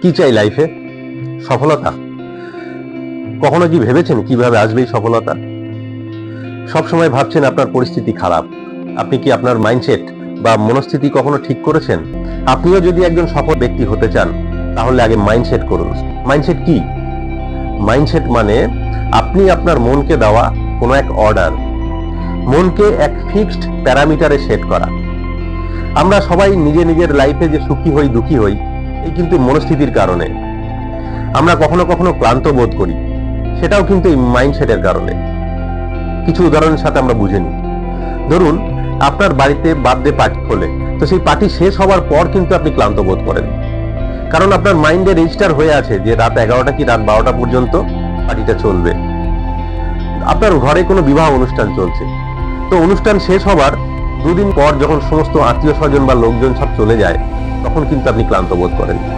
কি চাই লাইফে? সফলতা। কখনো কি ভেবেছেন কিভাবে আসবে এই সফলতা? সবসময় ভাবছেন আপনার পরিস্থিতি খারাপ। আপনি কি আপনার মাইন্ডসেট বা মনস্থিতি কখনো ঠিক করেছেন? আপনিও যদি একজন সফল ব্যক্তি হতে চান, তাহলে আগে মাইন্ডসেট করুন। মাইন্ডসেট কি? মাইন্ডসেট মানে আপনি আপনার মনকে দেওয়া কোনো এক অর্ডার, মনকে এক ফিক্সড প্যারামিটারে সেট করা। আমরা সবাই নিজের লাইফে যে সুখী হই, দুঃখী হই, এই কিন্তু মনস্থিতির কারণে। আমরা কখনো কখনো ক্লান্ত বোধ করি, সেটাও কিন্তু এই মাইন্ডসেটের কারণে। কিছু উদাহরণের সাথে আমরা বুঝে নিই। ধরুন, আপনার বাড়িতে বার্থডে পার্টি হলে, তো সেই পার্টি শেষ হওয়ার পর কিন্তু আপনি ক্লান্ত বোধ করেন, কারণ আপনার মাইন্ডে রেজিস্টার হয়ে আছে যে রাত 11টা কি রাত 12টা পর্যন্ত পার্টিটা চলবে। আপনার ঘরে কোনো বিবাহ অনুষ্ঠান চলছে, তো অনুষ্ঠান শেষ হবার দুদিন পর যখন সমস্ত আত্মীয় স্বজন বা লোকজন সব চলে যায়, তখন কিন্তু আপনি ক্লান্ত বোধ করেন।